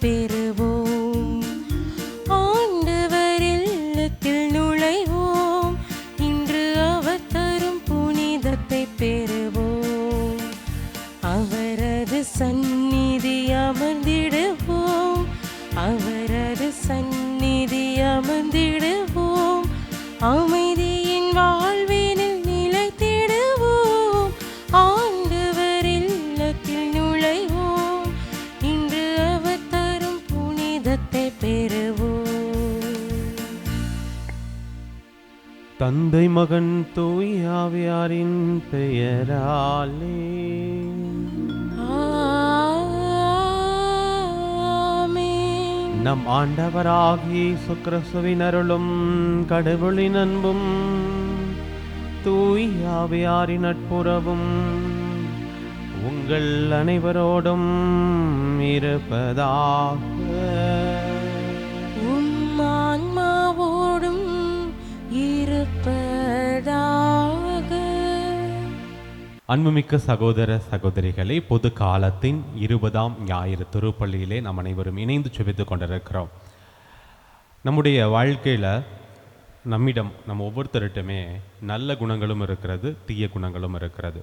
பெறுவோம். ஆண்டவர் இல்லத்தில் நுழைவோம், இன்று அவர் தரும் புனிதத்தை பெறுவோம். அவரது சந்நிதி அமர்ந்திடுவோம், அவரது சந்நிதி அமர்ந்திடுவோம். அமைதியின் வாழ்வினில் நிலைத்திடுவோம். ஆண்டவர் இல்லத்தில் நுழைவோம், இன்று அவர் தரும் புனிதத்தை பெறுவோம். தந்தை மகன் தூய் ஆவியாரின் பெயராலே ஆமென். நம் ஆண்டவராகிய இயேசு கிறிஸ்துவின் அருளும் கடவுளின் அன்பும் தூய் ஆவியாரின் நட்புறவும் உங்கள் அனைவரோடும் இருப்பதாக. உம் ஆன்மாவோடும் இருப்பதாக. அன்புமிக்க சகோதர சகோதரிகளை, பொது காலத்தின் 20ஆம் ஞாயிறு திருப்பள்ளியிலே நாம் அனைவரும் இணைந்து செபித்துக் கொண்டிருக்கிறோம். நம்முடைய வாழ்க்கையில் நம்ம ஒவ்வொருத்தருட்டுமே நல்ல குணங்களும் இருக்கிறது, தீய குணங்களும் இருக்கிறது.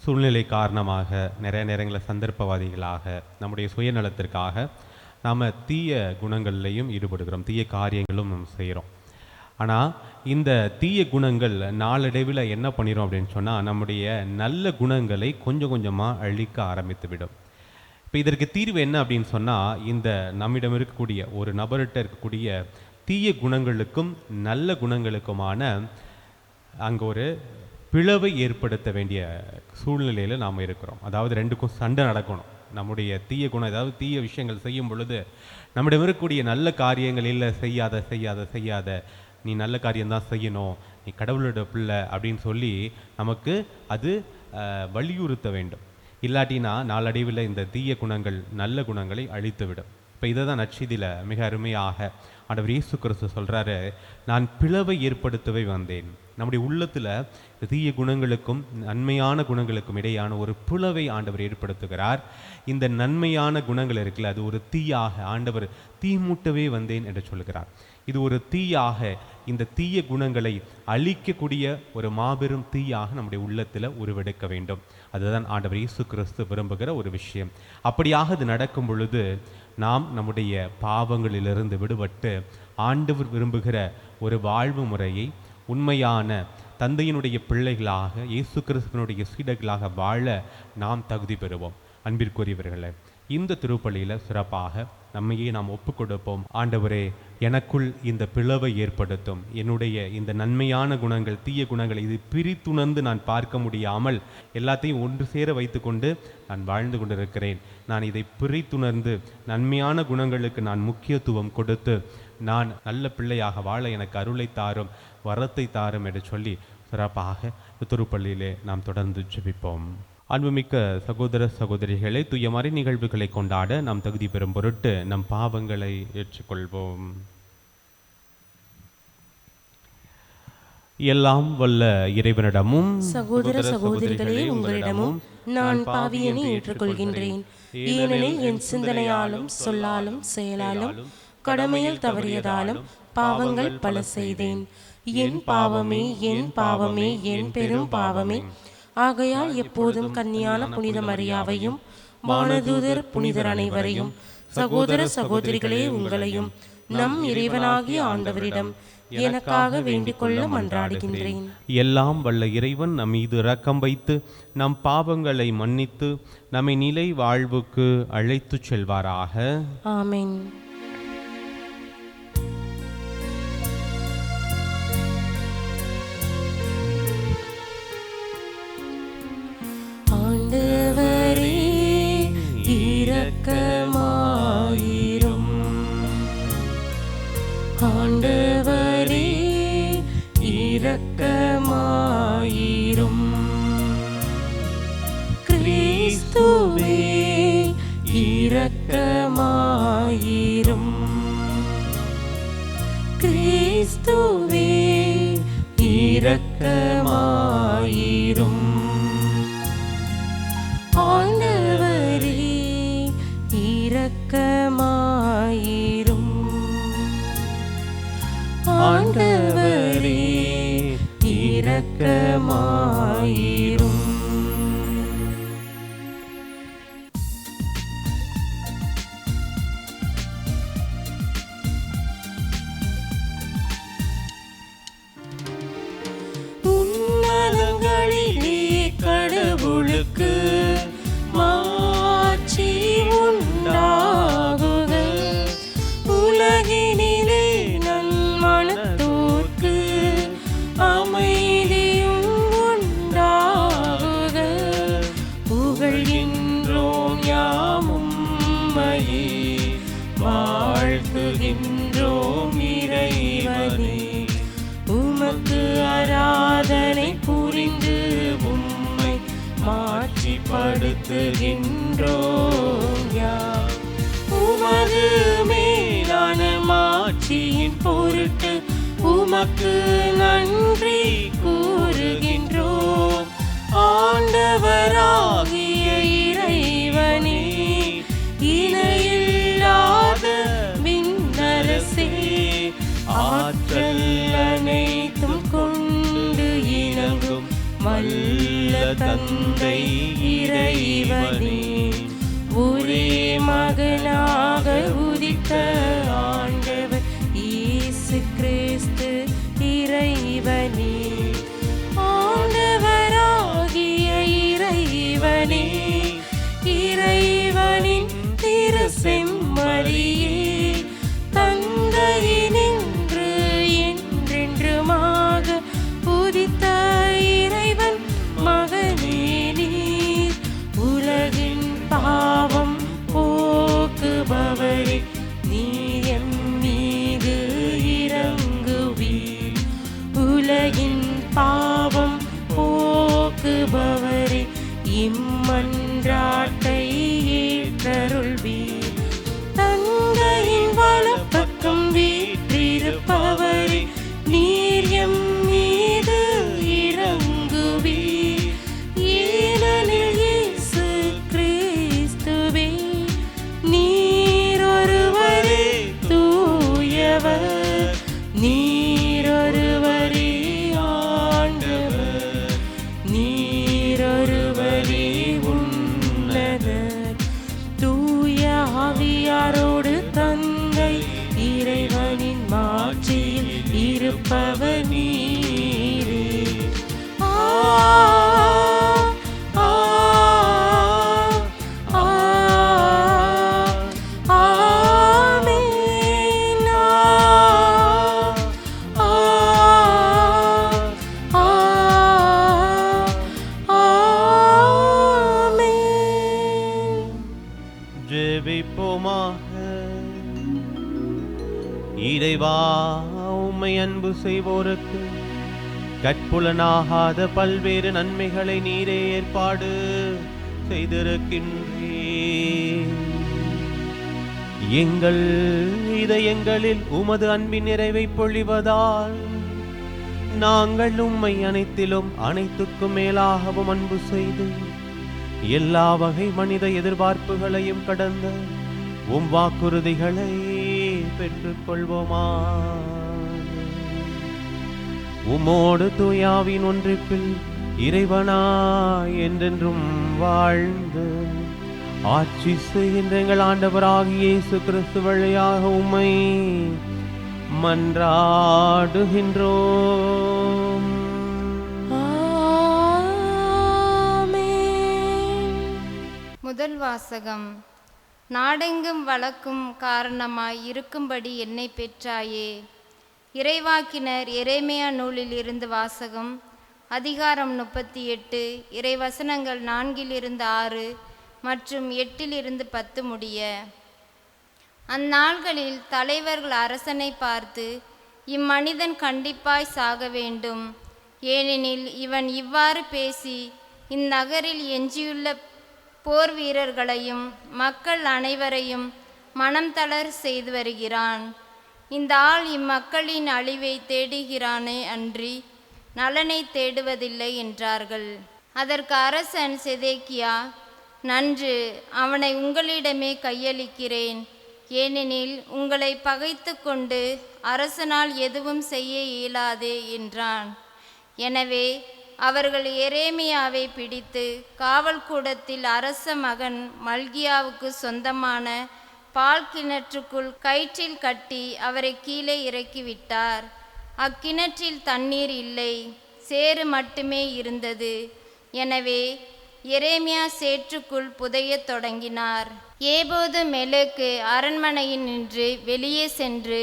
சூழ்நிலை காரணமாக நிறைய நேரங்களில் சந்தர்ப்பவாதிகளாக நம்முடைய சுயநலத்திற்காக நாம் தீய குணங்கள்லையும் ஈடுபடுகிறோம், தீய காரியங்களும் நம்ம செய்கிறோம். ஆனால் இந்த தீய குணங்கள் நாளடைவில் என்ன பண்ணிடும் அப்படின்னு சொன்னால், நம்முடைய நல்ல குணங்களை கொஞ்சம் கொஞ்சமாக அழிக்க ஆரம்பித்து விடும். இப்போ இதற்கு தீர்வு என்ன அப்படின்னு சொன்னால், இந்த நம்மிடம் இருக்கக்கூடிய ஒரு நபர்கிட்ட இருக்கக்கூடிய தீய குணங்களுக்கும் நல்ல குணங்களுக்குமான அங்கே ஒரு பிளவை ஏற்படுத்த வேண்டிய சூழ்நிலையில் நாம் இருக்கிறோம். அதாவது ரெண்டுக்கும் சண்டை நடக்கணும். நம்முடைய தீய குணம், ஏதாவது தீய விஷயங்கள் செய்யும் பொழுது நம்மிடம் இருக்கக்கூடிய நல்ல காரியங்கள் இல்லை, செய்யாத செய்யாத செய்யாத, நீ நல்ல காரியம்தான் செய்யணும், நீ கடவுளோட பிள்ளை அப்படின்னு சொல்லி நமக்கு அது வலியுறுத்த வேண்டும். இல்லாட்டினா நாளடைவில் இந்த தீய குணங்கள் நல்ல குணங்களை அழித்துவிடும். இப்போ இதை தான் நற்செய்தியில் மிக அருமையாக ஆண்டவர் இயேசு கிறிஸ்து சொல்கிறாரு, நான் பிளவை ஏற்படுத்தவே வந்தேன். நம்முடைய உள்ளத்தில் தீய குணங்களுக்கும் நன்மையான குணங்களுக்கும் இடையான ஒரு பிளவை ஆண்டவர் ஏற்படுத்துகிறார். இந்த நன்மையான குணங்கள் இருக்குல்ல, அது ஒரு தீயாக ஆண்டவர் தீமூட்டவே வந்தேன் என்று சொல்கிறார். இது ஒரு தீயாக, இந்த தீய குணங்களை அழிக்கக்கூடிய ஒரு மாபெரும் தீயாக நம்முடைய உள்ளத்தில் உருவெடுக்க வேண்டும். அதுதான் ஆண்டவர் இயேசு கிறிஸ்து விரும்புகிற ஒரு விஷயம். அப்படியாக அது நடக்கும் பொழுது நாம் நம்முடைய பாவங்களிலிருந்து விடுபட்டு ஆண்டவர் விரும்புகிற ஒரு வாழ்வு முறையை, உண்மையான தந்தையினுடைய பிள்ளைகளாக, இயேசு கிறிஸ்துவனுடைய சீடர்களாக வாழ நாம் தகுதி பெறுவோம். அன்பிற்குரியவர்களே, இந்த திருப்பலியில் சிறப்பாக நம்மையே நாம் ஒப்புக் கொடுப்போம். ஆண்டவரே, எனக்குள் இந்த பிளவை ஏற்படுத்தும். என்னுடைய இந்த நன்மையான குணங்கள், தீய குணங்கள் இது பிரித்துணர்ந்து நான் பார்க்க முடியாமல் எல்லாத்தையும் ஒன்று சேர வைத்து கொண்டு நான் வாழ்ந்து கொண்டிருக்கிறேன். நான் இதை பிரித்துணர்ந்து நன்மையான குணங்களுக்கு நான் முக்கியத்துவம் கொடுத்து நான் நல்ல பிள்ளையாக வாழ எனக்கு அருளை தாரும், வரத்தை தாரும் என்று சொல்லி சிறப்பாக திருப்பள்ளியிலே நாம் தொடர்ந்து ஜெபிப்போம். அன்புமிக்க சகோதர சகோதரிகளை, தூயமறை நிகழ்வுகளை கொண்டாட நாம் தகுதி பெறும் பொருட்டு நம் பாவங்களை ஏற்றுக்கொள்வோம். எல்லாம் வல்ல இறைவனிடமும் சகோதர சகோதரிகளே, உங்களிடமும் நான் பாவியனை ஏற்றுக்கொள்கின்றேன். ஏனெனில் என் சிந்தனையாலும் சொல்லாலும் செயலாலும் கடமையில் தவறியதாலும் பாவங்கள் பல செய்தேன். என் பாவமே, என் பாவமே, என் பெரும் பாவமே. ஆகையால் எப்போதும் கன்னியான புனித மரியாவையும் வானதூதர் புனிதர் அனைவரையும், சகோதர சகோதரிகளே உங்களையும் நம் இறைவனாகிய ஆண்டவரிடம் எனக்காக வேண்டிக் கொள்ள மன்றாடுகின்றேன். எல்லாம் வல்ல இறைவன் நம் மீது இரக்கம் வைத்து நம் பாவங்களை மன்னித்து நம்மை நிலை வாழ்வுக்கு அழைத்துச் செல்வாராக. ஆமென். ஆண்டவரே இரக்கமாயிரும். ஆண்டவரே இரக்கமாயிரும். கிறிஸ்துவே இரக்கமாயிரும். கிறிஸ்துவே இரக்கமாயிரும். ஆண்டவரே இரக்கமாயிரும். ஆண்டவரே இரக்கமாயிரும். உன்னதங்களிலே கடவுளுக்கு மாட்சி உண்டாகுக. உலகினிலே நல்மனத்தோர்க்கு அமைதியும் உண்டாகுக. புகழ்கின்றோம் யாம் உம்மையே, வாழ்த்துகின்றோம் இறைவனே. உமக்கு ஆராதனை புரிந்து உம்மை மாட்சிப்படுத்துகின்றோம் யாம். உமது மேலான மாட்சியின் பொருட்டு உமக்கு நன்றி கூறுகின்றோம். ஆண்டவராகிய இறைவனே, இணையில்லாத விண்ணரசே, ஆற்றல் அனைத்தும் கொண்டு இணங்கும் வல்ல தந்தை இறைவனே, ஒரே மகனாக உதித்த ஆண்டவர் இயேசு கிறிஸ்து இறைவனே. ஆண்டவராகிய இறைவனே, இறைவனின் திரு செம்மறியே, தந்தையினின்று என்றென்றுமாக உதித்த இறைவன் மகனே நீர். உலகின் பாவம் போக்குபவரே, நீர் எம் மீது இரங்குவீர். உலகின் பாவம் போக்குபவரே, இம்மன்றாட்டை ஏற்றருள்வீர். தந்தையின் வலப்பக்கம் வீற்றிருப்பவரே, நீர் எம் மீது இரங்குவீர். ஏனெனில் இயேசு கிறிஸ்துவே, நீர் ஒருவரே தூயவர், நீர் ஒருவரே ஆண்டவர், நீர் ஒருவரே உன்னதர். தூய ஆவியாரோடு தந்தை இறைவனின் மாட்சியில் இருப்பவர் நீரே. ஆ ஆ ஆ ஆமென். ஆ ஆ ஆமென். ஜெபிப்போமாக. இறைவா, உம்மை அன்பு செய்வோருக்கு கற்புலனாகாத பல்வேறு நன்மைகளை நீரே ஏற்பாடு செய்திருக்கின்றீர். எங்கள் இதயங்களில் உமது அன்பின் நிறைவை பொழிவதால் நாங்கள் உம்மை அனைத்திலும் அனைத்துக்கும் மேலாகவும் அன்பு செய்து எல்லா வகை மனித எதிர்பார்ப்புகளையும் கடந்த உம் வாக்குறுதிகளை பெற்றுக்கொள்வோமா. உமோடு தூயாவின் ஒன்றிப்பில் இறைவனாய் என்றென்றும் வாழ்ந்து ஆட்சி செய்கின்ற எங்கள் ஆண்டவராகிய இயேசு கிறிஸ்து வழியாக உம்மை மன்றாடுகின்றோம். முதல் வாசகம். நாடெங்கும் வழக்கும் காரணமாய் இருக்கும்படி என்னை பெற்றாயே. இறைவாக்கினர் எரேமியா நூலில் இருந்து வாசகம். அதிகாரம் 38, இறைவசனங்கள் 4-6 மற்றும் 8-10 முடிய. அந்நாள்களில் தலைவர்கள் அரசனை பார்த்து, இம்மனிதன் கண்டிப்பாய் சாக வேண்டும், ஏனெனில் இவன் இவ்வாறு பேசி இந்நகரில் எஞ்சியுள்ள போர் வீரர்களையும் மக்கள் அனைவரையும் மனம் தளர் செய்து வருகிறான். இந்த ஆள் இம்மக்களின் அழிவை தேடுகிறானே அன்றி நலனை தேடுவதில்லை என்றார்கள். அதற்கு அரசன் செதேக்கியா, நன்று, அவனை உங்களிடமே கையளிக்கிறேன். ஏனெனில் உங்களை பகைத்து கொண்டு அரசனால் எதுவும் செய்ய இயலாதே என்றான். எனவே அவர்கள் எரேமியாவை பிடித்து காவல் கூடத்தில் அரச மகன் மல்கியாவுக்கு சொந்தமான பால் கிணற்றுக்குள் கயிற்றில் கட்டி அவரை கீழே இறக்கிவிட்டார். அக்கிணற்றில் தண்ணீர் இல்லை, சேறு மட்டுமே இருந்தது. எனவே எரேமியா சேற்றுக்குள் புதையத் தொடங்கினார். ஏபோது மெலக்கு அரண்மனையில் நின்று வெளியே சென்று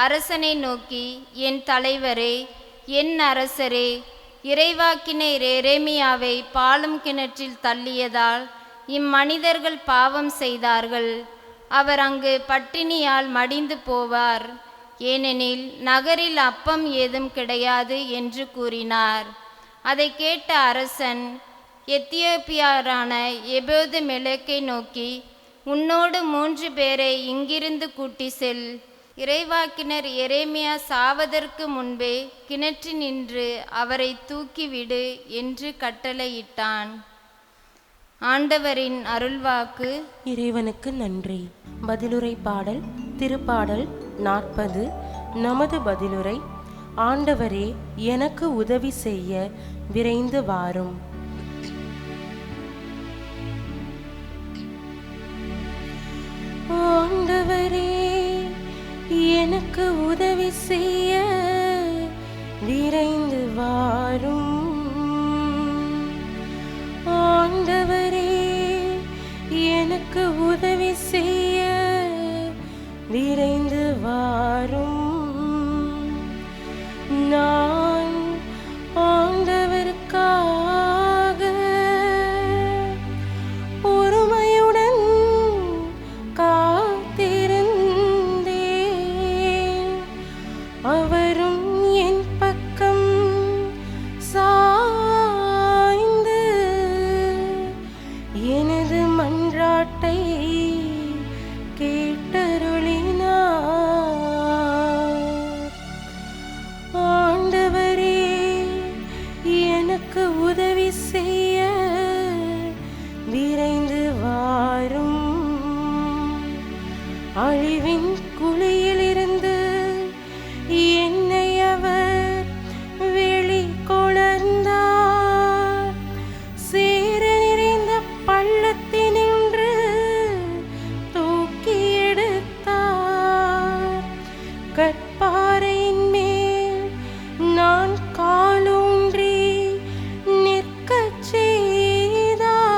அரசனை நோக்கி, என் தலைவரே, என் அரசரே, இறைவாக்கினர் எரேமியாவை பாலும் கிணற்றில் தள்ளியதால் இம்மனிதர்கள் பாவம் செய்தார்கள். அவர் அங்கு பட்டினியால் மடிந்து போவார், ஏனெனில் நகரில் அப்பம் ஏதும் கிடையாது என்று கூறினார். அதை கேட்ட அரசன் எத்தியோப்பியரான ஏபோது மெலக்கை நோக்கி, உன்னோடு 3 பேரை இங்கிருந்து கூட்டி செல். இறைவாக்கினர் எரேமியா சாவதற்கு முன்பே கிணற்றினின்று அவரை தூக்கிவிடு என்று கட்டளையிட்டான். ஆண்டவரின் அருள்வாக்கு. இறைவனுக்கு நன்றி. பதிலுரை பாடல் திருப்பாடல் 40. நமது பதிலுரை. ஆண்டவரே, எனக்கு உதவி செய்ய விரைந்து வாரும். ஆண்டவரே, எனக்கு உதவி செய்ய விரைந்து வாரும். ஆண்டவரே, எனக்கு உதவி செய்ய விரைந்து வாரும். நான் ஆண்டவருக்காக பொறுமையுடன் காத்திருந்தேன். அவரும் என் பக்கம் சாய்ந்து எனது மன்றாட்டை கேட்டருளினார். ஆண்டவரே, எனக்கு உதவி செய்ய விரைந்து வாரும். அழிவின் குழியிலிருந்து என்னை அவர் வெளிக்கொணர்ந்தார். சேர நிறைந்த பள்ளத்தினின்று தூக்கி எடுத்தார். கற்பாறையின் மேல் நான் காலூன்றி நிற்கச் செய்தார்.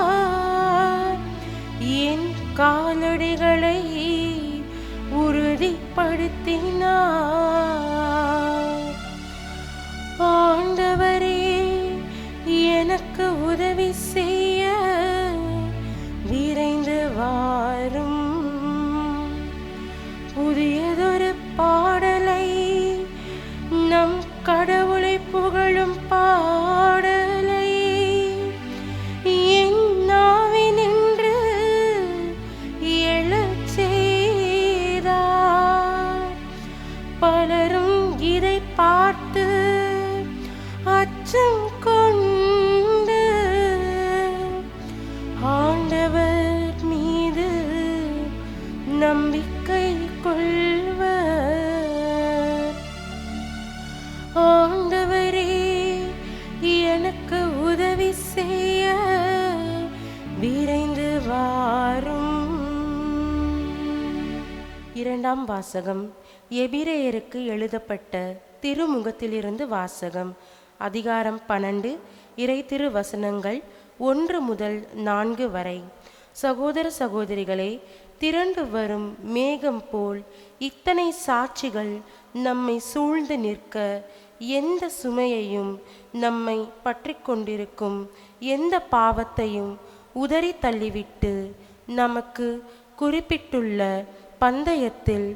என் காலடிகளை உறுதிப்படுத்தினார். ஆண்டவரே, எனக்கு உதவி செய்ய விரைந்து வாரும். புதியதொரு பாடலை, நம் கடவுளை புகழும் பாடலை என் நாவினின்று எழச் செய்தார். பலரும் இதை பார்த்து அச்சம் கொண்டு ஆண்டவர் மீது நம்பிக்கை கொள்வர். ஆண்டவரே, எனக்கு உதவி செய்ய விரைந்து வாரும். இரண்டாம் வாசகம். எபிரேயருக்கு எழுதப்பட்ட திருமுகத்திலிருந்து வாசகம். அதிகாரம் 12. இறை திரு வசனங்கள் 1 முதல் 4 வரை. சகோதர சகோதரிகளே, திரண்டு வரும் மேகம் போல் இத்தனை சாட்சிகள் நம்மை சூழ்ந்து நிற்க, எந்த சுமையையும் நம்மை பற்றி கொண்டிருக்கும் எந்த பாவத்தையும் உதறி தள்ளிவிட்டு நமக்கு குறிப்பிட்டுள்ள பந்தயத்தில்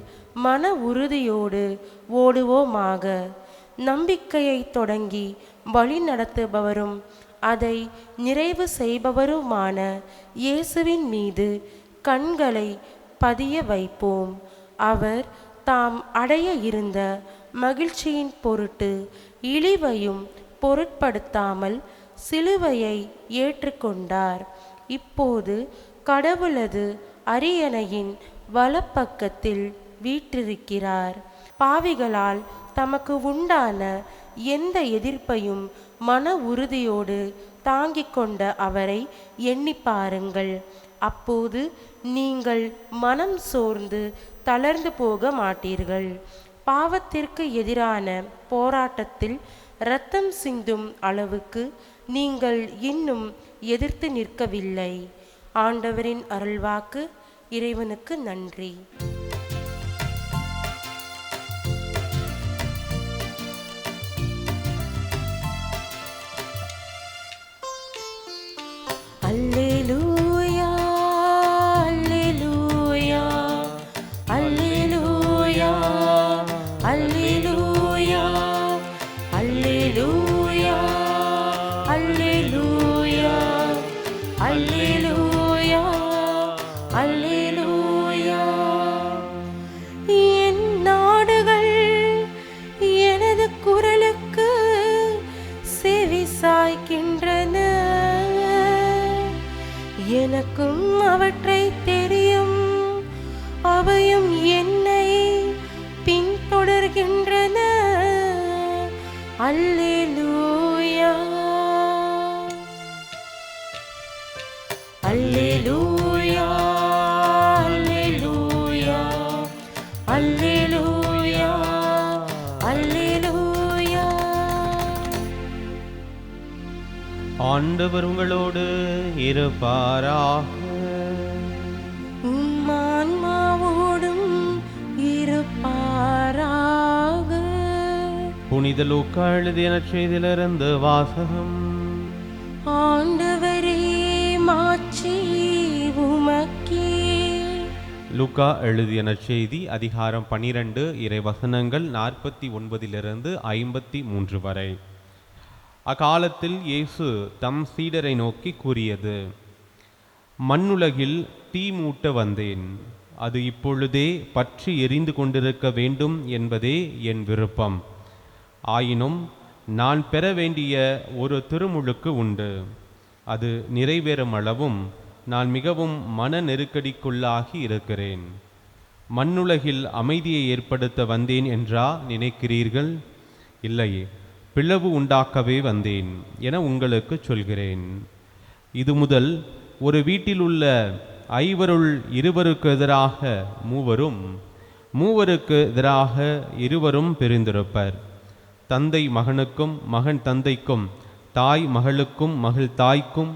மன உறுதியோடு ஓடுவோமாக. நம்பிக்கையை தொடங்கி வழி நடத்துபவரும் அதை நிறைவு செய்பவருமான இயேசுவின் மீது கண்களை பதிய வைப்போம். அவர் தாம் அடைய இருந்த மகிழ்ச்சியின் பொருட்டு இழிவையும் பொருட்படுத்தாமல் சிலுவையை ஏற்றுக்கொண்டார். இப்போது கடவுளது அரியணையின் வலப்பக்கத்தில் வீற்றிருக்கிறார். பாவிகளால் தமக்கு உண்டான எந்த எதிர்ப்பையும் மன உறுதியோடு தாங்கிக் கொண்ட அவரை எண்ணி பாருங்கள். அப்போது நீங்கள் மனம் சோர்ந்து தளர்ந்து போக மாட்டீர்கள். பாவத்திற்கு எதிரான போராட்டத்தில் இரத்தம் சிந்தும் அளவுக்கு நீங்கள் இன்னும் எதிர்த்து நிற்கவில்லை. ஆண்டவரின் அருள்வாக்கு. இறைவனுக்கு நன்றி. அல்லேலூயா, அல்லேலூயா, அல்லேலூயா, அல்லேலூயா, அல்லேலூயா, அல்லேலூயா, அல்லேலூயா, அல்லேலூயா. என் நாடுகள் எனது குரலுக்கு செவி சாய்க்கின்றன. எனக்கும் அவற்றை தெரியும், அவையும் என்னை பின்தொடர்கின்றன. அல்லேலூயா, அல்லேலூயா, அல்லேலூயா, அல்லேலூயா, அல்லேலூயா. ஆண்டவர் உங்களோடு இருப்பாராக. உம் ஆன்மாவோடும் இருப்பாராக. புனித லூக்கா எழுதிய நற்செய்தியிலிருந்து வாசகம். ஆண்டவரே, மாட்சி உமக்கே. லூக்கா எழுதிய நற்செய்தி அதிகாரம் 12 இறைவசனங்கள் 49 53 வரை. அக்காலத்தில் இயேசு தம் சீடரை நோக்கி கூறியது: மண்ணுலகில் தீ மூட்ட வந்தேன், அது இப்பொழுதே பற்றி எரிந்து கொண்டிருக்க வேண்டும் என்பதே என் விருப்பம். ஆயினும் நான் பெற வேண்டிய ஒரு திருமுழுக்கு உண்டு. அது நிறைவேறும் அளவும் நான் மிகவும் மன நெருக்கடிக்குள்ளாகி இருக்கிறேன். மண்ணுலகில் அமைதியை ஏற்படுத்த வந்தேன் என்றா நினைக்கிறீர்கள்? இல்லை, பிளவு உண்டாக்கவே வந்தேன் என உங்களுக்கு சொல்கிறேன். இது முதல் ஒரு வீட்டில் உள்ள 5 2 எதிராக 3 3 எதிராக 2 பிரிந்திருப்பர். தந்தை மகனுக்கும், மகன் தந்தைக்கும், தாய் மகளுக்கும், மகள் தாய்க்கும்,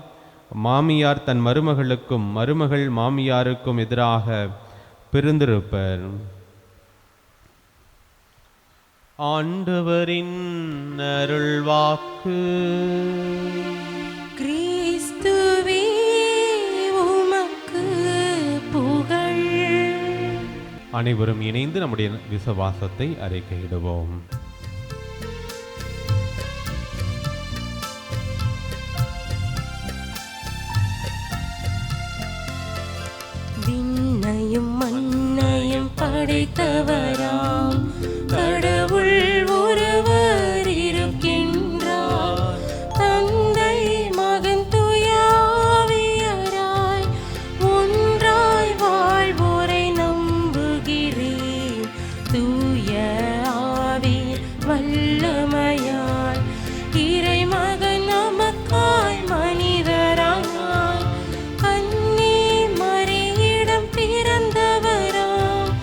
மாமியார் தன் மருமகளுக்கும், மருமகள் மாமியாருக்கும் எதிராக பிரிந்திருப்பர். ஆண்டவரின் அருள்வாக்கு. கிறிஸ்துவே, உமக்கு புகழ். அனைவரும் இணைந்து நம்முடைய விசுவாசத்தை அறிக்கையிடுவோம். விண்ணையும் மண்ணையும் படைத்தவராம் கடவுள் ஒருவர் இருக்கின்றார். தந்தை மகன் தூய ஆவியாராய் ஒன்றாய் வாழ்வோரை நம்புகிறேன். தூய ஆவி வல்லமையாய் இறைமகன் நமக்காய் மனிதரானாய் கன்னி மரியிடம் பிறந்தவராம்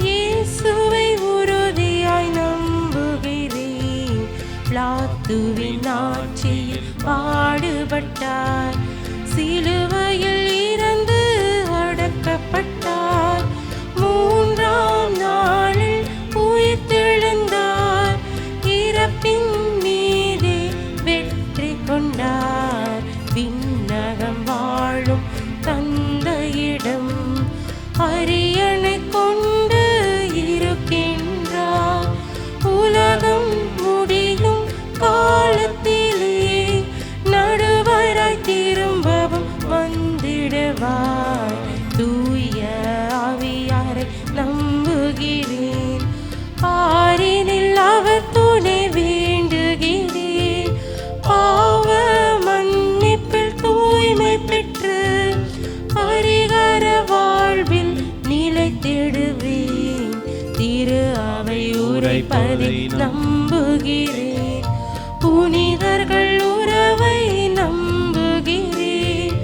இயேசுவை உறுதியாய் நம்புகிறேன். பிலாத்துவின் ஆட்சியில் பாடுபட்டார், சிலுவையில் இறந்து அடக்கப்பட்டார், 3ஆம் நாளில் உயிர்த்தெழுந்தார், இறப்பின் மீதே வெற்றி கொண்டார். விண்ணகம் வாழும் தந்தையிடம் அரியணை கொண்டு இருக்கின்றார். உலகம் முடியும் காலத்திலே நடுவராய் திரும்பவும் வந்திடுவார். தூய ஆவியாரை நம்புகிறேன், பாரினில் அவர் துணை வேண்டுகிறேன். பாவ மன்னிப்பில் தூய்மை பெற்று பரிகார வாழ்வில் நிலைத்து உரைப்பதை நம்புகிறேன். புனிதர்கள் உறவை நம்புகிறேன்.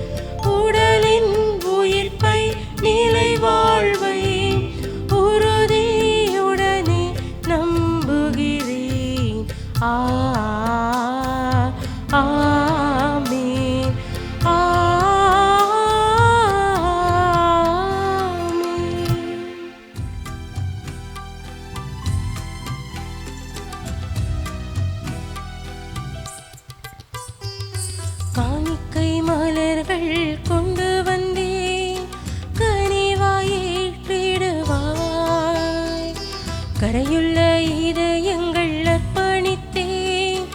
உடலின் உயிர்ப்பை நிலை வாழ்வை உறுதியுடனே நம்புகிறேன். ஆமென். காணிக்கை மலர்கள் கொண்டு வந்தேன், கனிவாய் ஏற்றிடுவாய். கரையுள்ள இதயங்கள் அர்ப்பணித்தேன்,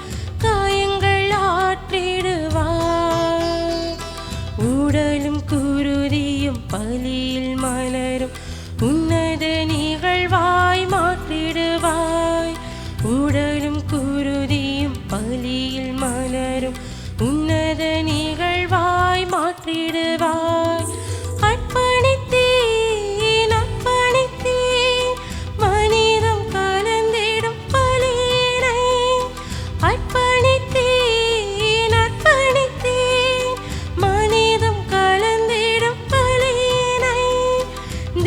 காயங்கள் ஆற்றிடுவாய். உடலும் குருதியும் பலியில் மலரும் உன்னத நிகழ்வாய் மாற்றிடுவாய். உடலும் குருதியும் பலியில் மலரும் உன்னத நிகழ்வாய் மாற்றிடுவாய். அர்ப்பணித்தேன் அர்ப்பணித்தேன் மனிதம் கலந்திடும் பலியினை. அர்ப்பணித்தேன் அர்ப்பணித்தேன் மனிதம் கலந்திடும் பலியினை.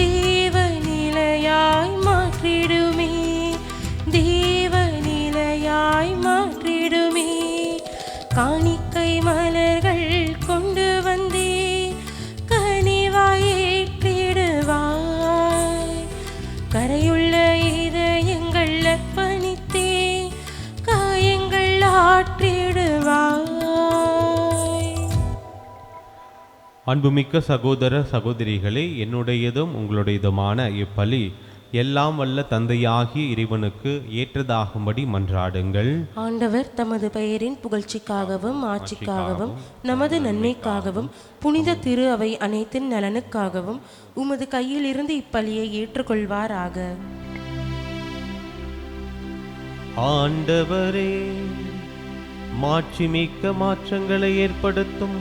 தேவநிலையாய் மாற்றிடுமே, தேவநிலையாய் மாற்றிடுமே. காணிக்கை மலர்கள் கொண்டு வந்தே, கனிவாய் ஏற்றிடுவாய். கரையுள்ள இதயங்கள் அர்ப்பணித்தே, காயங்கள் ஆற்றிடுவாய். அன்புமிக்க சகோதர சகோதரிகளே, என்னுடையதும் உங்களுடையதுமான இப்பலி எல்லாம் வல்ல தந்தையாகிய இறைவனுக்கு ஏற்றதாகும்படி மன்றாடுங்கள். ஆண்டவர் தமது பெயரின் புகழ்ச்சிக்காகவும் ஆட்சிக்காகவும் நமது நன்மைக்காகவும் புனித திரு அவை அனைத்தின் நலனுக்காகவும் உமது கையில் இருந்து இப்பலியை ஏற்றுக்கொள்வாராக. ஆண்டவரே, மாட்சிமிக்க மாற்றங்களை ஏற்படுத்தும்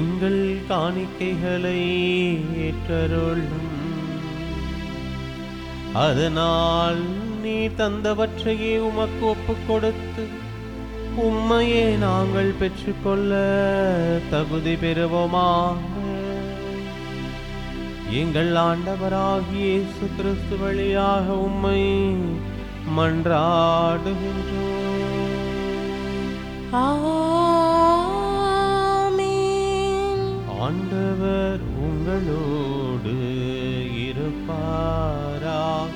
எங்கள் காணிக்கைகளை ஏற்றருளும். அதனால் நீ தந்தவற்றையே உமக்கு ஒப்புக் கொடுத்து உம்மையே நாங்கள் பெற்றுக்கொள்ள தகுதி பெறுவோமாக. எங்கள் ஆண்டவராகிய இயேசு கிறிஸ்து வழியாக உம்மை மன்றாடுகின்றோம். ஆமென். ஆண்டவர் உங்களோடு இருப்பாராக.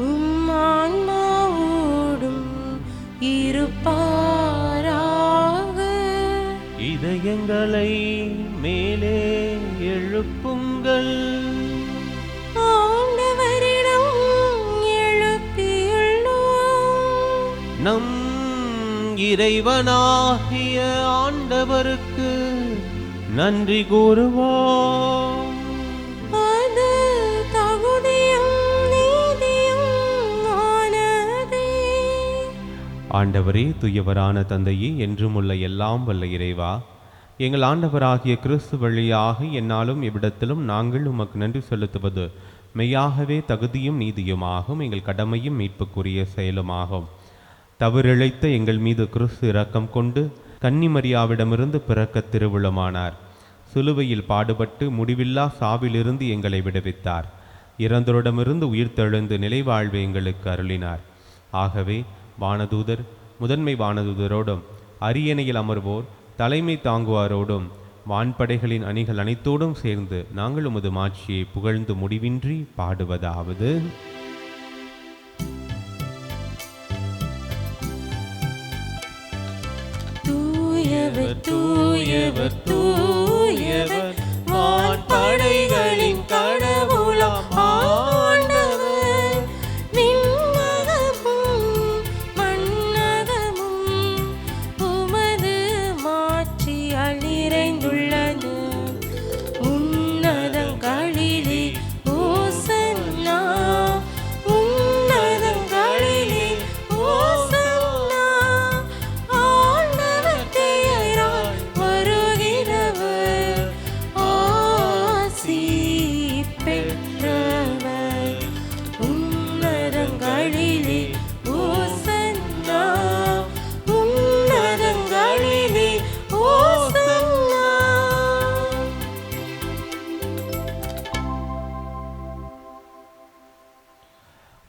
உம் ஆன்மாவோடும் இருப்பாராக. இதயங்களை மேலே எழுப்புங்கள். ஆண்டவரிடம் எழுப்பியுள்ளோம். நம் இறைவனாகிய ஆண்டவருக்கு நன்றி கூறுவோம். அது தகுதியும் நீதியும் ஆனதே. ஆண்டவரே, துயவரான தந்தையே, என்றும் உள்ள எல்லாம் வல்ல இறைவா, எங்கள் ஆண்டவராகிய கிறிஸ்து வழியாக என்னாலும் எவ்விடத்திலும் நாங்கள் உமக்கு நன்றி செலுத்துவது மெய்யாகவே தகுதியும் நீதியுமாகும், எங்கள் கடமையும் மீட்புக்குரிய செயலுமாகும். தவறிழைத்த எங்கள் மீது கிறிஸ்து இரக்கம் கொண்டு கன்னிமரியாவிடமிருந்து பிறக்க திருவுளமானார். சிலுவையில் பாடுபட்டு முடிவில்லா சாவிலிருந்து எங்களை விடுவித்தார். இறந்தோரிடமிருந்து உயிர்த்தெழுந்து நிலைவாழ்வை எங்களுக்கு அருளினார். ஆகவே வானதூதர், முதன்மை வானதூதரோடும் அரியணையில் அமர்வோர், தலைமை தாங்குவாரோடும் வான்படைகளின் அணிகள் அனைத்தோடும் சேர்ந்து நாங்கள் உமது மாட்சியை புகழ்ந்து முடிவின்றி பாடுவதாவது: தூயவர் தூயவர் தூயவர் வான்படைகளின் கடவுளாம் ஆண்டவர். விண்ணகமும் மண்ணகமும் உமது மாட்சியால் நிறைந்துள்ளது. உன்னதங்களிலே ஓசன்னா, உன்னதங்களிலே ஓசன்னா. ஆண்டவர் பெயரால் வருகிறவர் ஆசி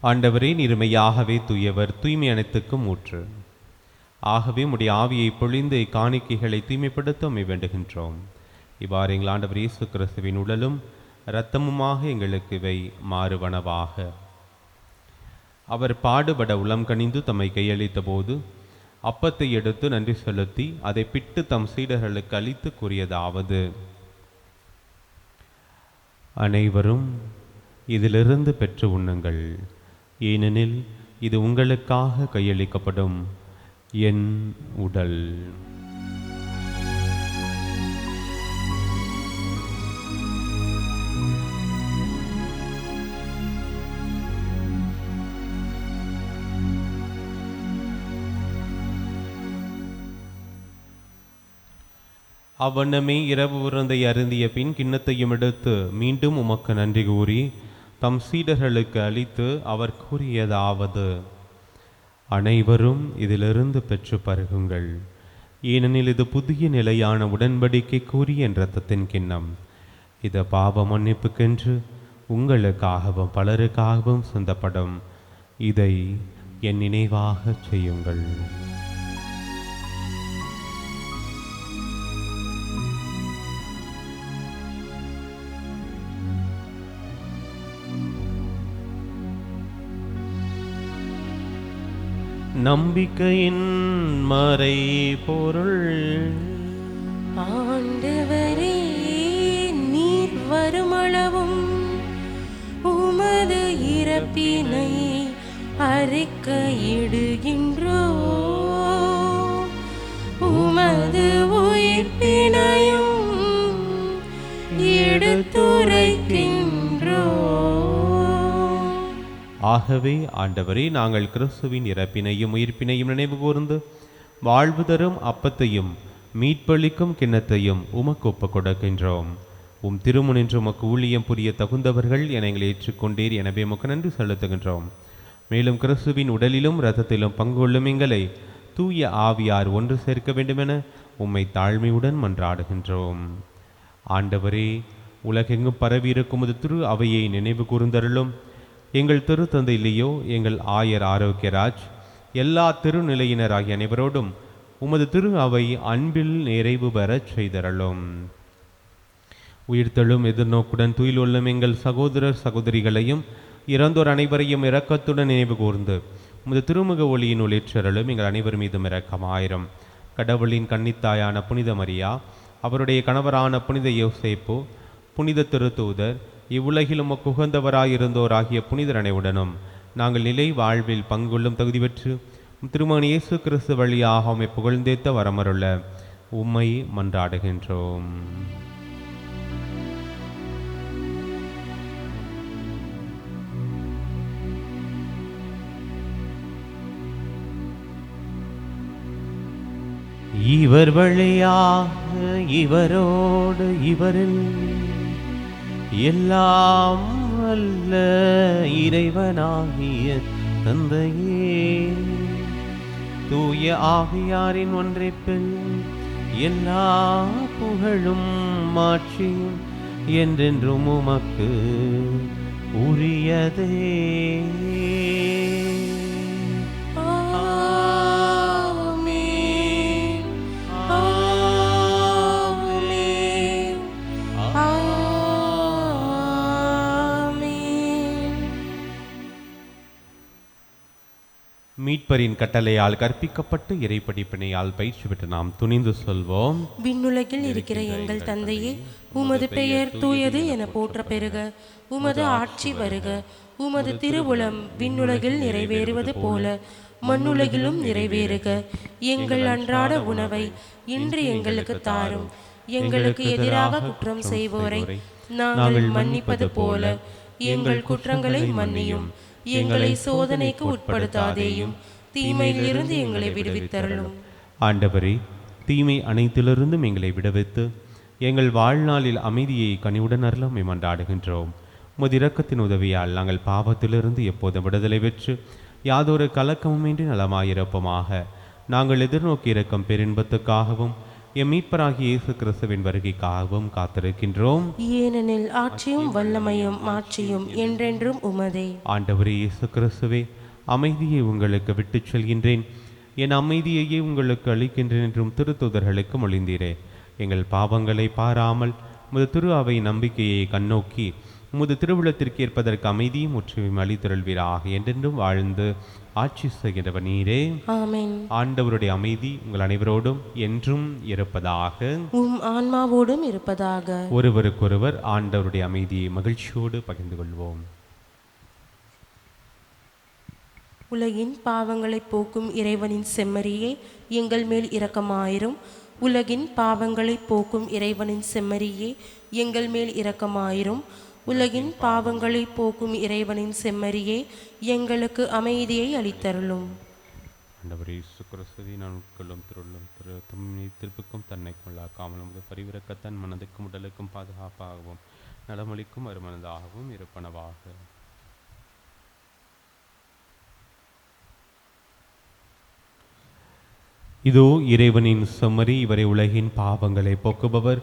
ஆண்டவரே, நீர்மையாகவே தூயவர், தூய்மை அனைத்துக்கும் ஊற்று. ஆகவே உம்முடைய ஆவியை பொழிந்து இக்காணிக்கைகளை தூய்மைப்படுத்த உம்மை வேண்டுகின்றோம். இவ்வாறு எங்கள் ஆண்டவர் இயேசு கிறிஸ்துவின் உடலும் இரத்தமுமாக எங்களுக்கு இவை மாறுவனவாக. அவர் பாடுபட உளம் கனிந்து தம்மை கையளித்த போது அப்பத்தை எடுத்து நன்றி செலுத்தி அதை பிட்டு தம் சீடர்களுக்கு அளித்து கூறியதாவது: அனைவரும் இதிலிருந்து பெற்று உண்ணுங்கள், ஏனெனில் இது உங்களுக்காக கையளிக்கப்படும் என் உடல். அவ்வண்ணமே இரவு விருந்தை அருந்திய பின் கிண்ணத்தையும் எடுத்து மீண்டும் உமக்கு நன்றி கூறி தம் சீடர்களுக்கு அளித்து அவர் கூறியதாவது: அனைவரும் இதிலிருந்து பெற்று பருகுங்கள், ஏனெனில் இது புதிய நிலையான உடன்படிக்கை கூறிய என் இரத்தத்தின் கிண்ணம். இது பாவ மன்னிப்புக்கென்று உங்களுக்காகவும் பலருக்காகவும் சிந்தப்படும். இதை என் நினைவாக செய்யுங்கள். நம்பிக்கையின் மறை பொருள். ஆண்டவரே, நீர் வருமளவும் உமது இறப்பினை அறிக்கையிடுகின்றோ, உமது உயிர்ப்பினையும் எடுத்துரைக்கின்றோ. ஆகவே ஆண்டவரே, நாங்கள் கிறிஸ்துவின் இறப்பினையும் உயிர்ப்பினையும் நினைவு கூர்ந்து வாழ்வு தரும் அப்பத்தையும் மீட்பளிக்கும் கிண்ணத்தையும் உமக்கு ஒப்புக் கொடுக்கின்றோம். உம் திருமுனின்று உமக்கு ஊழியம் புரிய தகுந்தவர்கள் என எங்களை ஏற்றுக்கொண்டீர். எனவே உமக்கு நன்றி செலுத்துகின்றோம். மேலும் கிறிஸ்துவின் உடலிலும் இரத்தத்திலும் பங்கு கொள்ளும் எங்களை தூய ஆவியார் ஒன்று சேர்க்க வேண்டுமென உம்மை தாழ்மையுடன் மன்றாடுகின்றோம். ஆண்டவரே, உலகெங்கும் பரவியிருக்கும் உமது திரு அவையை நினைவு கூர்ந்தருளும். எங்கள் திருத்தந்தை லியோ, எங்கள் ஆயர் ஆரோக்கியராஜ், எல்லா திருநிலையினராகிய அனைவரோடும் உமது திரு அவை அன்பில் நிறைவு பெறச் செய்தருளும். உயிர்த்தெழும் எதிர்நோக்குடன் துயிலுள்ளும் எங்கள் சகோதரர் சகோதரிகளையும் இறந்தோர் அனைவரையும் இரக்கத்துடன் நினைவு கூர்ந்து உமது திருமுக ஒளியின் ஒளிற்றருளும். எங்கள் அனைவர் மீதும் இரக்கமாயிரம். கடவுளின் கன்னித்தாயான புனித மரியா, அவருடைய கணவரான புனித யோசேப்பு, புனித திருத்தூதர், இவ்வுலகில் உமக்கு உகந்தவராயிருந்தோராகிய புனிதர் அனைவருடனும் நாங்கள் நிலை வாழ்வில் பங்குள்ளும் தகுதி பெற்று திருமகன் இயேசு கிறிஸ்து வழியாக உம்மை புகழ்ந்தேத்த வரமருள உம்மை மன்றாடுகின்றோம். இவர் வழியாக இவரோடு இவரில் எல்லாம் வல்ல இறைவனாகிய தந்தையே, தூய ஆவியாரின் ஒன்றைப்பில் எல்லா புகழும் மாட்சியும் என்றென்றும் உமக்கு உரியதே. மீட்பரின் கட்டளையால் கற்பிக்கப்பட்டு இறைப்படிப்பினையால் பயிற்சி பெற்று நாம் துணிந்து சொல்வோம்: விண்ணுலகில் இருக்கிற எங்கள் தந்தையே, உமது பெயர் தூயது என போற்ற பெறுக. உமது ஆட்சி வருக. உமது திருவுளம் விண்ணுலகில் நிறைவேறுவது போல மண்ணுலகிலும் நிறைவேறுக. எங்கள் அன்றாட உணவை இன்று எங்களுக்கு தாரும். எங்களுக்கு எதிராக குற்றம் செய்வோரை நாங்கள் மன்னிப்பது போல எங்கள் குற்றங்களை மன்னியும். எங்களை சோதனைக்கு உட்படுத்தாதேயும், தீமையிலிருந்து எங்களை விடுவித்தருளும். ஆண்டவரே, தீமை அனைத்திலிருந்தும் எங்களை விடுவித்து எங்கள் வாழ்நாளில் அமைதியை கனிவுடன் அருள மன்றாடுகின்றோம். உமது இரக்கத்தின் உதவியால் நாங்கள் பாவத்திலிருந்து எப்போதும் விடுதலை பெற்று யாதொரு கலக்கமுமின்றி நலமாயிருப்போமாக. நாங்கள் எதிர்நோக்கி இருக்கும் பெரின்பத்துக்காகவும் எம் மீட்பராகிய இயேசு கிறிஸ்துவின் வருகைக்காகவும் காத்திருக்கின்றோம். ஏனெனில் ஆட்சியும் வல்லமையும் மாட்சியும் என்றென்றும் உமதே. ஆண்டவரே இயேசு கிறிஸ்துவே, அமைதியை உங்களுக்கு விட்டுச் செல்கின்றேன், என் அமைதியையே உங்களுக்கு அளிக்கின்றேன் என்றும் திருத்தூதர்களுக்கு மொழிந்தீரே. எங்கள் பாவங்களை பாராமல் உமது திரு அவை நம்பிக்கையை கண்ணோக்கி உமது திருவுளத்திற்கு ஏற்பதற்கு அமைதியும் முற்றிலும் அளித்தருள்வீராக. என்றென்றும் வாழ்ந்து ஆட்சி செய்கின்றவர் நீரே. ஆமென். ஆண்டவருடைய அமைதி உங்கள் அனைவரோடும் என்றும் இருப்பதாக. உம் ஆன்மாவோடும் இருப்பதாக. ஒருவருக்கொருவர் ஆண்டவருடைய அமைதியை மகிழ்ச்சியோடு பகிர்ந்து கொள்வோம். உலகின் பாவங்களை போக்கும் இறைவனின் செம்மறியே, எங்கள் மேல் இரக்கமாயிரும். உலகின் பாவங்களை போக்கும் இறைவனின் செம்மறியே, எங்கள் மேல் இரக்கமாயிரும். உலகின் பாவங்களை போக்கும் இறைவனின் செம்மறியே, எங்களுக்கு அமைதியை அளித்தருளும். ஆண்டவரே இயேசு கிறிஸ்துவே, நான் உட்கொள்ளும் திருள்ளும் திருப்புக்கும் தன்னை கொள்ளாக்காமல் உமது பரிவிரக்க தன் மனதுக்கும் உடலுக்கும் பாதுகாப்பாகவும் நலமளிக்கும் அருமனதாகவும் இருப்பனவாக. இதோ இறைவனின் செம்மறி, இவரை உலகின் பாவங்களை போக்குபவர்.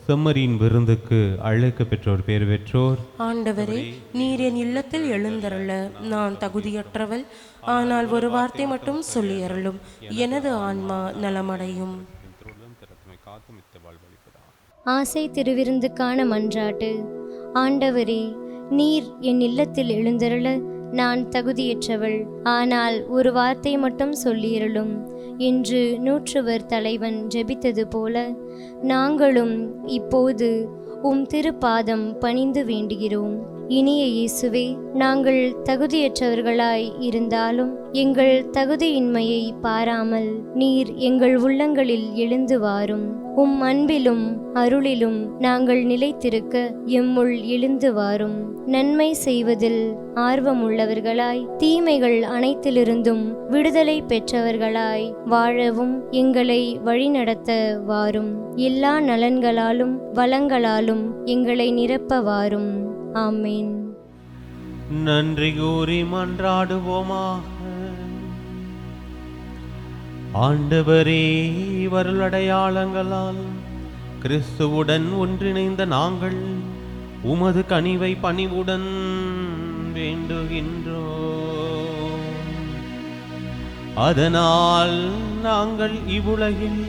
செம்மறியின் விருந்துக்கு அழைக்க பெற்றோர் பேர் பெற்றோர். ஆண்டவரே, நீர் என் இல்லத்தில் எழுந்தருள நான் தகுதியற்றவள், ஆனால் ஒரு வார்த்தை மட்டும் சொல்லி அருளும், எனது ஆன்மா நலமடையும். ஆசை திருவிருந்துக்கான மன்றாட்டு. ஆண்டவரே, நீர் என் இல்லத்தில் எழுந்தருள நான் தகுதியற்றவள், ஆனால் ஒரு வார்த்தை மட்டும் சொல்லியருளும் என்று நூற்றுவர் தலைவன் ஜெபித்தது போல நாங்களும் இப்போது உம் திருப்பாதம் பணிந்து வேண்டுகிறோம். இனிய இயேசுவே, நாங்கள் தகுதியற்றவர்களாய் இருந்தாலும் எங்கள் தகுதியின்மையை பாராமல் நீர் எங்கள் உள்ளங்களில் எழுந்து வாரும். உம் அன்பிலும் அருளிலும் நாங்கள் நிலைத்திருக்க எம்முள் எழுந்து வாரும். நன்மை செய்வதில் ஆர்வமுள்ளவர்களாய் தீமைகள் அனைத்திலிருந்தும் விடுதலை பெற்றவர்களாய் வாழவும் எங்களை வழிநடத்த வாரும். எல்லா நலன்களாலும் வளங்களாலும் எங்களை நிரப்ப வாரும். ஆமேன். நன்றி கூறி மன்றாடுவோமாக. ஆண்டவரே, வருளடையாளங்களால் கிறிஸ்துவுடன் ஒன்றிணைந்த நாங்கள் உமது கனிவை பணிவுடன் வேண்டுகின்றோம். அதனால் நாங்கள் இவ்வுலகில்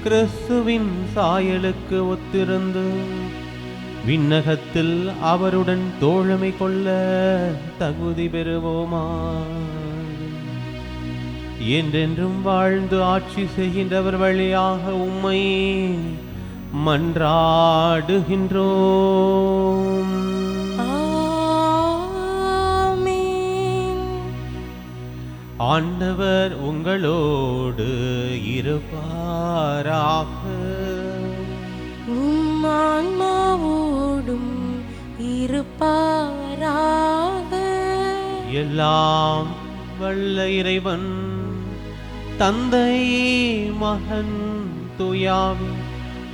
கிறிஸ்துவின் சாயலுக்கு ஒத்திருந்து விண்ணகத்தில் அவருடன் தோழமை கொள்ள தகுதி பெறுவோமா. என்றென்றும் வாழ்ந்து ஆட்சி செய்கின்றவர் வழியாக உம்மை மன்றாடுகின்றோம். ஆமென். ஆண்டவர் உங்களோடு இருப்பாராக. உம் ஆன்மாவோடும் இருப்பாராக. எல்லாம் வல்ல இறைவன் தந்தை, மகன், தூயாவி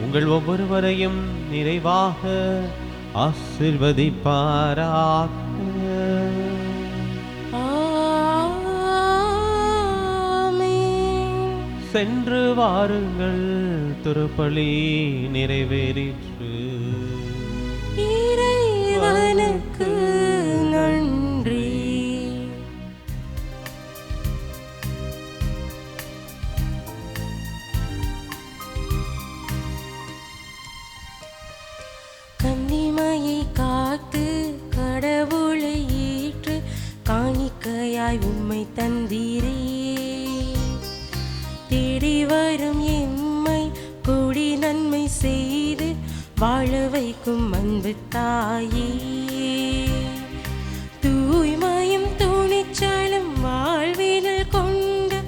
உங்கள் ஒவ்வொருவரையும் நிறைவாக ஆசீர்வதிப்பாராக. ஆமென். சென்று வாருங்கள், திருப்பலி நிறைவேறிற்று. இறைவனுக்கு நன்றி. கன்னிமையை காத்து கடவுளை ஏற்று காணிக்கையாய் உம்மை தந்தீரே. தேடி வரும் எம்மை கூடி நன்மை செய்து வாழ வைக்கும் அன்பு தாயே. தூய்மையும் துணிச்சலும் வாழ்வினில் கொண்டு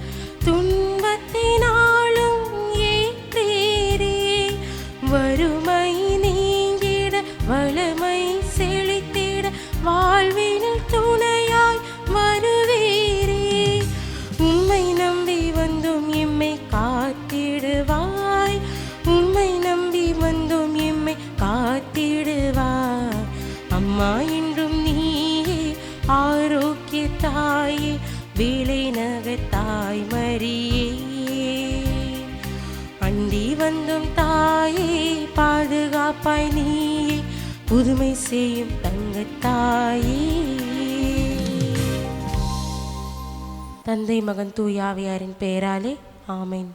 துன்பத்தினாலும் ஏற்றீரே. வறுமை நீங்கிட வளமை செழித்திட வாழ்வினில் துணையாய் வருவீரே. உம்மை நம்பி வந்தோம் எம்மை காத்திடுவாய். உம்மை நம்பி வந்தோம் எம்மை காத்திடுவாய். அம்மா என்றும் நீயே ஆரோக்கிய தாயே, வேலை நகர் தாய் மரியே. வேண்டி வந்தும் தாயே பாதுகாப்பாய் நீயே புதுமை செய்யும் தங்கத்தாயே. தந்தை மகன் தூய ஆவியாரின் பெயராலே ஆமென்.